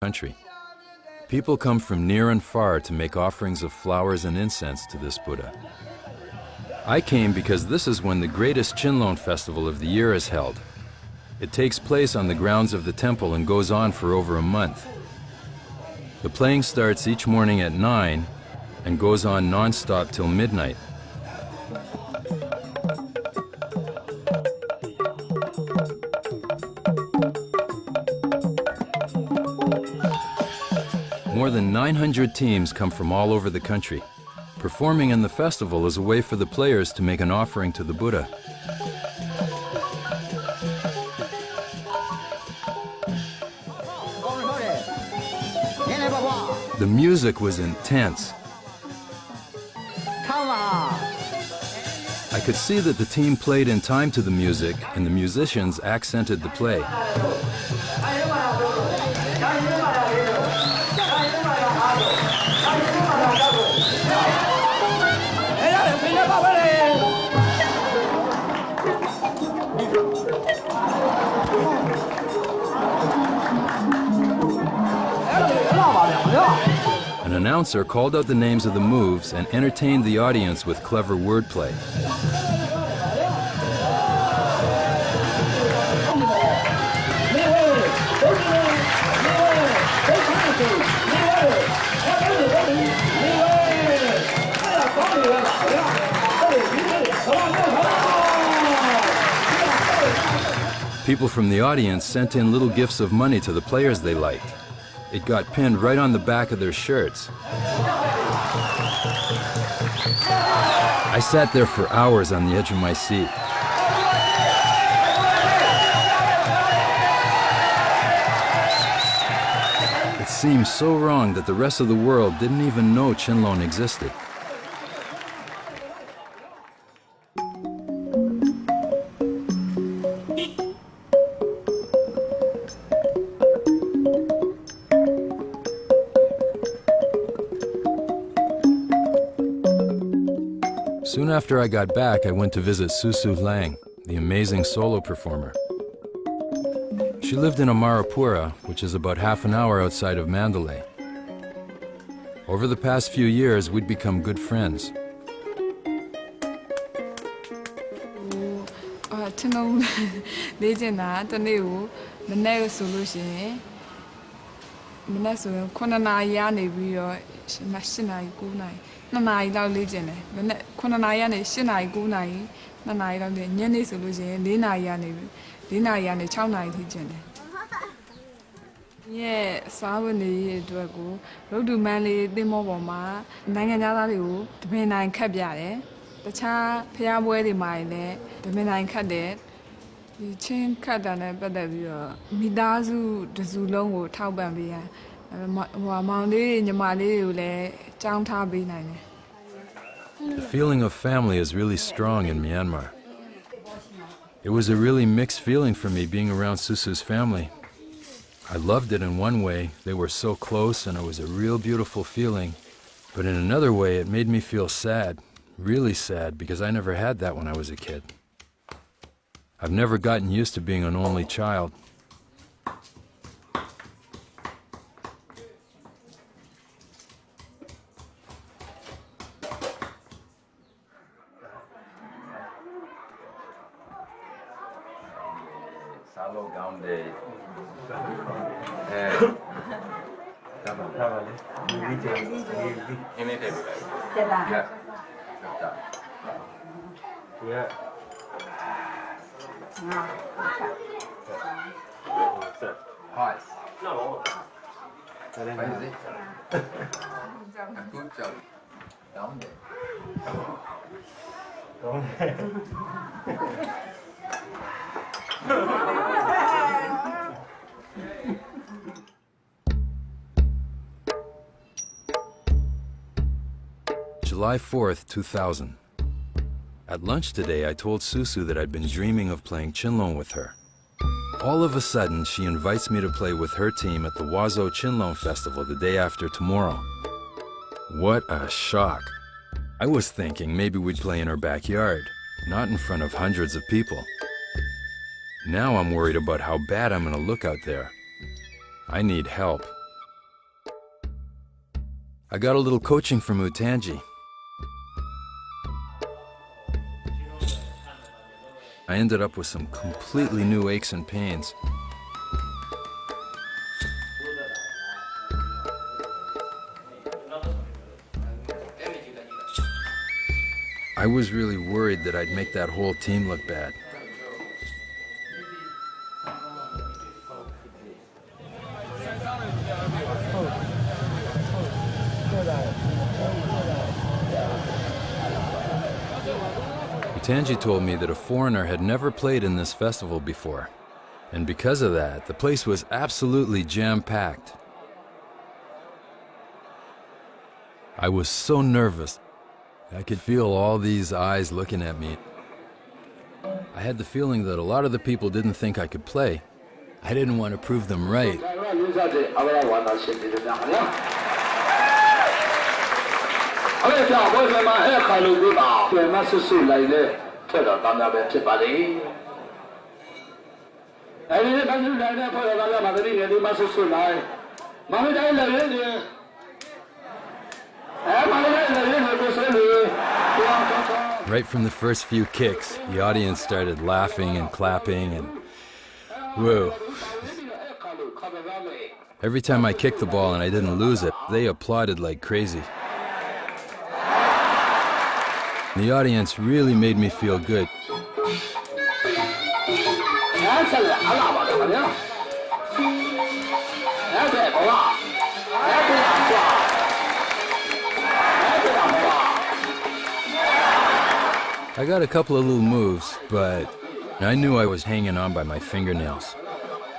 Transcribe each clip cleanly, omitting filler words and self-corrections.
country. People come from near and far to make offerings of flowers and incense to this Buddha. I came because this is when the greatest Chinlone festival of the year is held. It takes place on the grounds of the temple and goes on for over a month. The playing starts each morning at 9 and goes on non-stop till midnight. More than 900 teams come from all over the country. Performing in the festival is a way for the players to make an offering to the Buddha. The music was intense. I could see that the team played in time to the music and the musicians accented the play. An announcer called out the names of the moves and entertained the audience with clever wordplay. People from the audience sent in little gifts of money to the players they liked. It got pinned right on the back of their shirts. I sat there for hours on the edge of my seat. It seemed so wrong that the rest of the world didn't even know Chinlone existed. Soon after I got back, I went to visit Susu Lang, the amazing solo performer. She lived in Amarapura, which is about half an hour outside of Mandalay. Over the past few years, we'd become good friends. The feeling of family is really strong in Myanmar. It was a really mixed feeling for me being around Susu's family. I loved it in one way, they were so close and it was a real beautiful feeling. But in another way, it made me feel sad, really sad, because I never had that when I was a kid. I've never gotten used to being an only child. July 4th, 2000. At lunch today, I told Susu that I'd been dreaming of playing Chinlone with her. All of a sudden, she invites me to play with her team at the Wazo Chinlone Festival the day after tomorrow. What a shock. I was thinking maybe we'd play in her backyard, not in front of hundreds of people. Now I'm worried about how bad I'm gonna look out there. I need help. I got a little coaching from Utanji. I ended up with some completely new aches and pains. I was really worried that I'd make that whole team look bad. Utanji told me that a foreigner had never played in this festival before, and because of that, the place was absolutely jam-packed. I was so nervous. I could feel all these eyes looking at me. I had the feeling that a lot of the people didn't think I could play. I didn't want to prove them right. Right from the first few kicks, the audience started laughing and clapping and whoa. Every time I kicked the ball and I didn't lose it, they applauded like crazy. The audience really made me feel good. I got a couple of little moves, but I knew I was hanging on by my fingernails.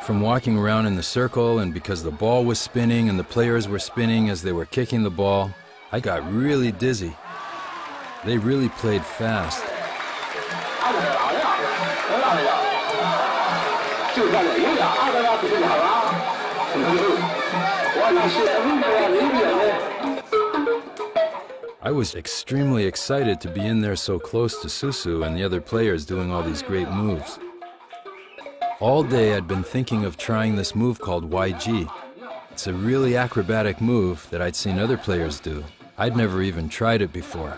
From walking around in the circle, and because the ball was spinning and the players were spinning as they were kicking the ball, I got really dizzy. They really played fast. I was extremely excited to be in there so close to Susu and the other players doing all these great moves. All day I'd been thinking of trying this move called YG. It's a really acrobatic move that I'd seen other players do. I'd never even tried it before,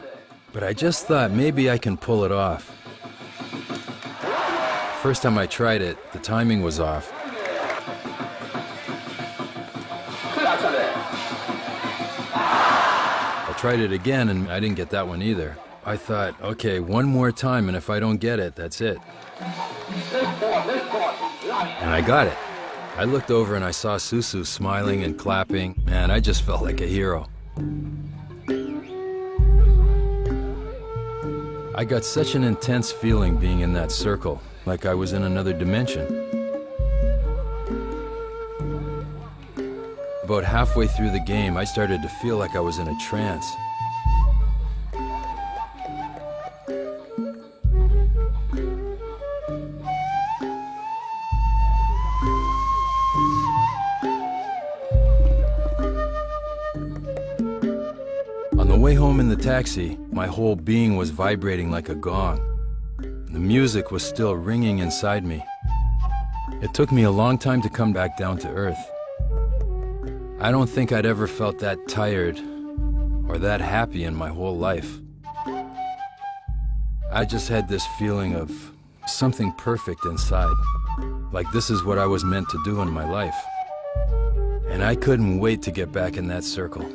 but I just thought maybe I can pull it off. First time I tried it, the timing was off. I tried it again and I didn't get that one either. I thought, okay, one more time, and if I don't get it, that's it. And I got it. I looked over and I saw Susu smiling and clapping, and I just felt like a hero. I got such an intense feeling being in that circle, like I was in another dimension. About halfway through the game, I started to feel like I was in a trance. On the way home in the taxi, my whole being was vibrating like a gong. The music was still ringing inside me. It took me a long time to come back down to earth. I don't think I'd ever felt that tired or that happy in my whole life. I just had this feeling of something perfect inside, like this is what I was meant to do in my life. And I couldn't wait to get back in that circle.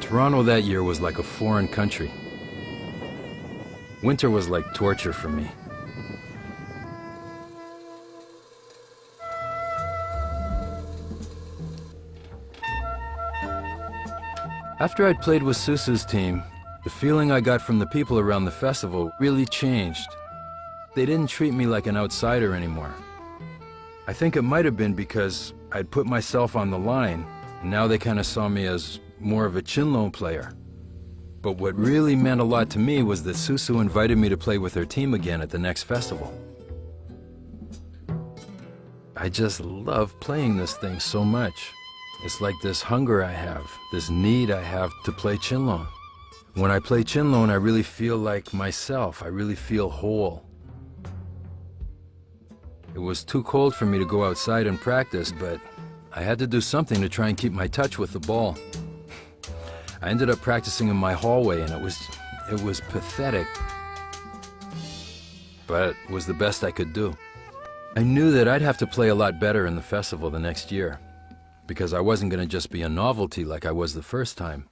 Toronto that year was like a foreign country. Winter was like torture for me. After I'd played with Susu's team, the feeling I got from the people around the festival really changed. They didn't treat me like an outsider anymore. I think it might have been because I'd put myself on the line, and now they kind of saw me as more of a Chinlone player. But what really meant a lot to me was that Susu invited me to play with her team again at the next festival. I just love playing this thing so much. It's like this hunger I have, this need I have to play Chinlone. When I play Chinlone, I really feel like myself. I really feel whole. It was too cold for me to go outside and practice, but I had to do something to try and keep my touch with the ball. I ended up practicing in my hallway, and it was pathetic, but it was the best I could do. I knew that I'd have to play a lot better in the festival the next year, because I wasn't going to just be a novelty like I was the first time.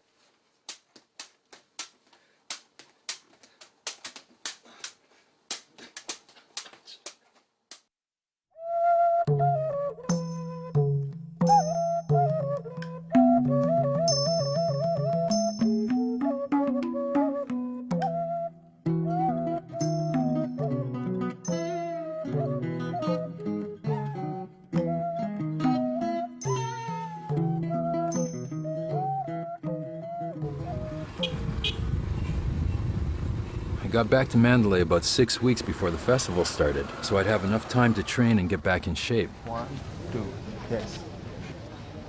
I got back to Mandalay about 6 weeks before the festival started, so I'd have enough time to train and get back in shape. 1, 2, yes.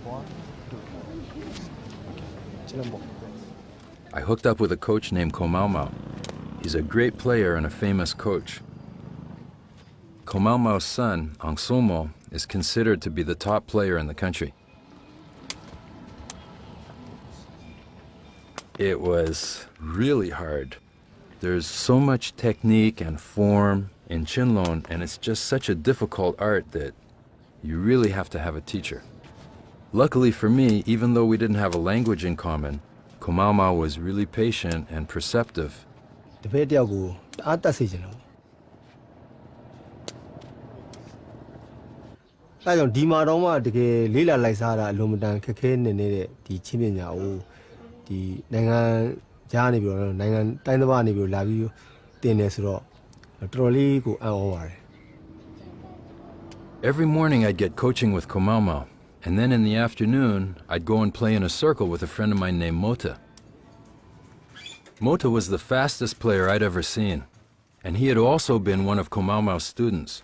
1, 2. I hooked up with a coach named Komaumau. He's a great player and a famous coach. Komaumau's son, Angsomo, is considered to be the top player in the country. It was really hard. There's so much technique and form in Chinlone, and it's just such a difficult art that you really have to have a teacher. Luckily for me, even though we didn't have a language in common, Komaumau was really patient and perceptive. Every morning I'd get coaching with Komaumau, and then in the afternoon I'd go and play in a circle with a friend of mine named Mota. Mota was the fastest player I'd ever seen, and he had also been one of Komaumau's students.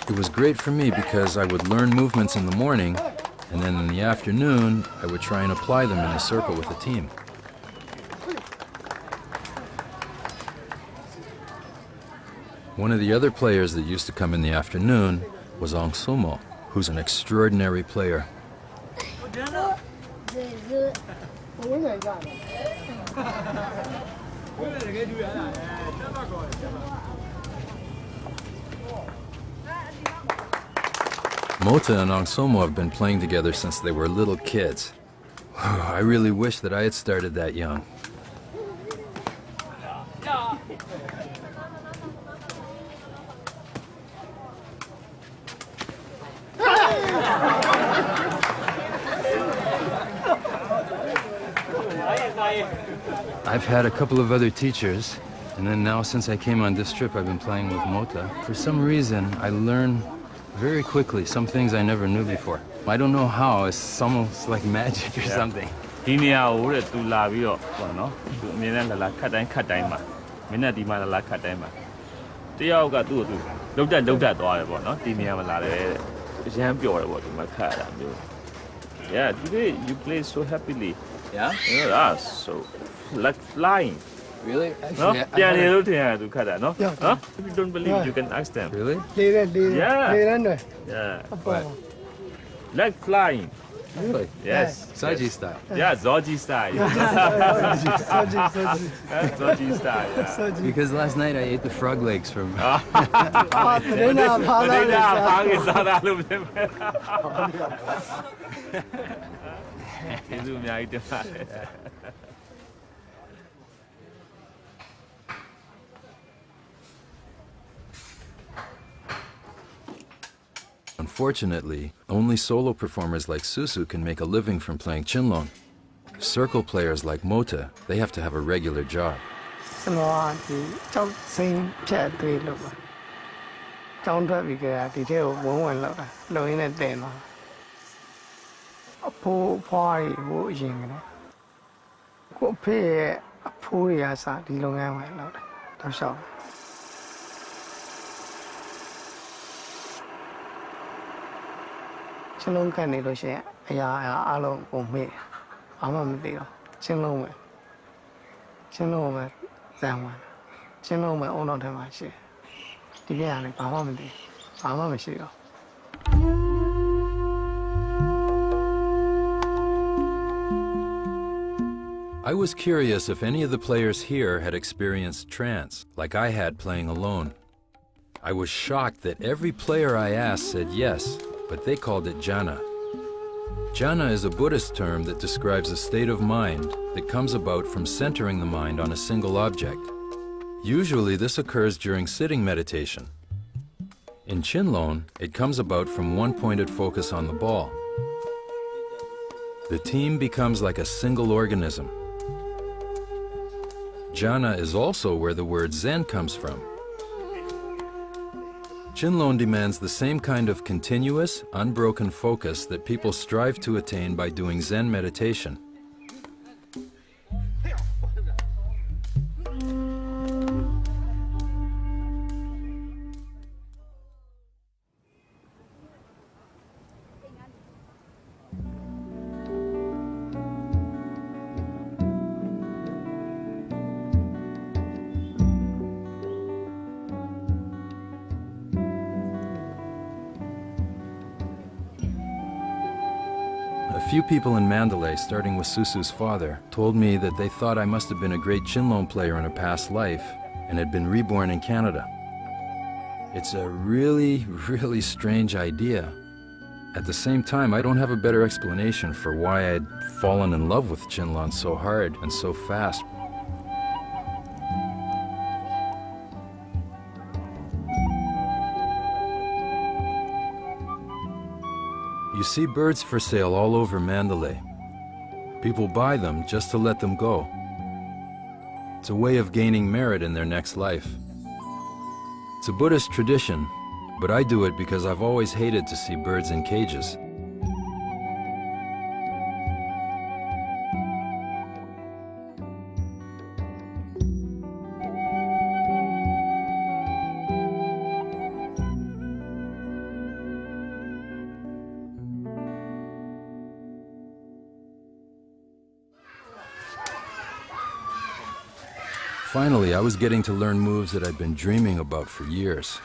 It was great for me because I would learn movements in the morning, and then in the afternoon, I would try and apply them in the circle with the team. One of the other players that used to come in the afternoon was Angsomo, who's an extraordinary player. Mota and Angsomo have been playing together since they were little kids. I really wish that I had started that young. I've had a couple of other teachers, and then now since I came on this trip, I've been playing with Mota. For some reason, I learn very quickly some things I never knew before. I don't know how, it's almost like magic or something. Yeah, today you play so happily. Yeah? Yeah, so like flying. Really? No? Actually, Yeah, no? Huh? If you don't believe, you can ask them. Really? Yeah. Yeah. What? Like flying. Really? Yes. Saji style. Yeah, Zoji style. Zoji style. Yeah. Because last night I ate the frog legs from. Unfortunately, only solo performers like Susu can make a living from playing Chinlong. Circle players like Mota, they have to have a regular job. ကျွန်တော်ကဒီကြောက်စိမ်းဖြတ်သွေးလို့ပါကျောင်းထွက်ပြီးကြဒီထဲကိုဝင်လောက်တာလုံရင်းနဲ့တင်သွားအဖိုးဖွားရီဟိုအရင်ကလည်းကိုဖေးရဲ့အဖိုးတွေကစားဒီလုပ်ငန်းဝင်လောက်တာတော့ရှောက်ချင်းလုံးကနေလို့ရှိရင်အရာအလုံးကိုမေ့ဘာမှမသိတော့ချင်းလုံးပဲဇန်ဝင်ချင်းလုံးပဲအုံတော်ထဲမှာရှိဒီပြရတယ်ဘာမှမသိဘာမှမရှိတော့ I was curious if any of the players here had experienced trance, like I had playing alone. I was shocked that every player I asked said yes, but they called it jhana. Jhana is a Buddhist term that describes a state of mind that comes about from centering the mind on a single object. Usually this occurs during sitting meditation. In Chinlong, it comes about from one-pointed focus on the ball. The team becomes like a single organism. Jhana is also where the word Zen comes from. Chinlong demands the same kind of continuous, unbroken focus that people strive to attain by doing Zen meditation. A few people in Mandalay, starting with Susu's father, told me that they thought I must have been a great Chinlong player in a past life and had been reborn in Canada. It's a really strange idea. At the same time, I don't have a better explanation for why I'd fallen in love with Chinlong so hard and so fast. You see birds for sale all over Mandalay. People buy them just to let them go. It's a way of gaining merit in their next life. It's a Buddhist tradition, but I do it because I've always hated to see birds in cages. Finally, I was getting to learn moves that I'd been dreaming about for years.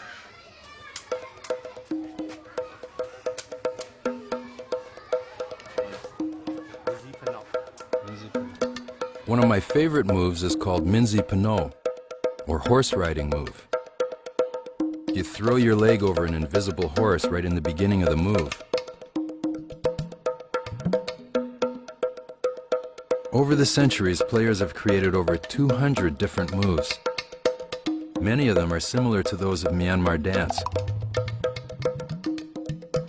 One of my favorite moves is called Minzi Pano, or horse riding move. You throw your leg over an invisible horse right in the beginning of the move. Over the centuries, players have created over 200 different moves. Many of them are similar to those of Myanmar dance.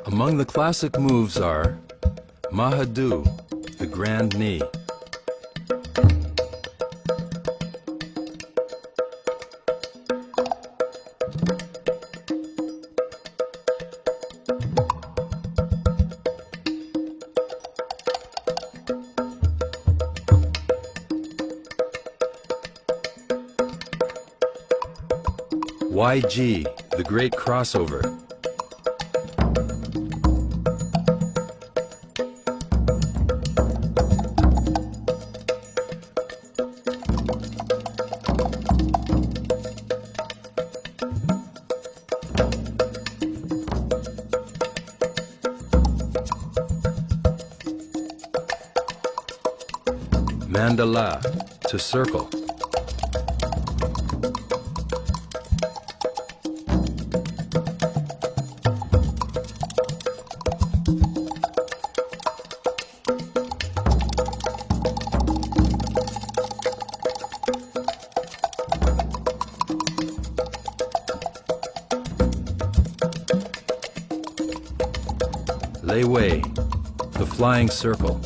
Among the classic moves are Mahadu, the grand knee, YG, the great crossover. Mandala, to circle. Lei Wei, the flying circle.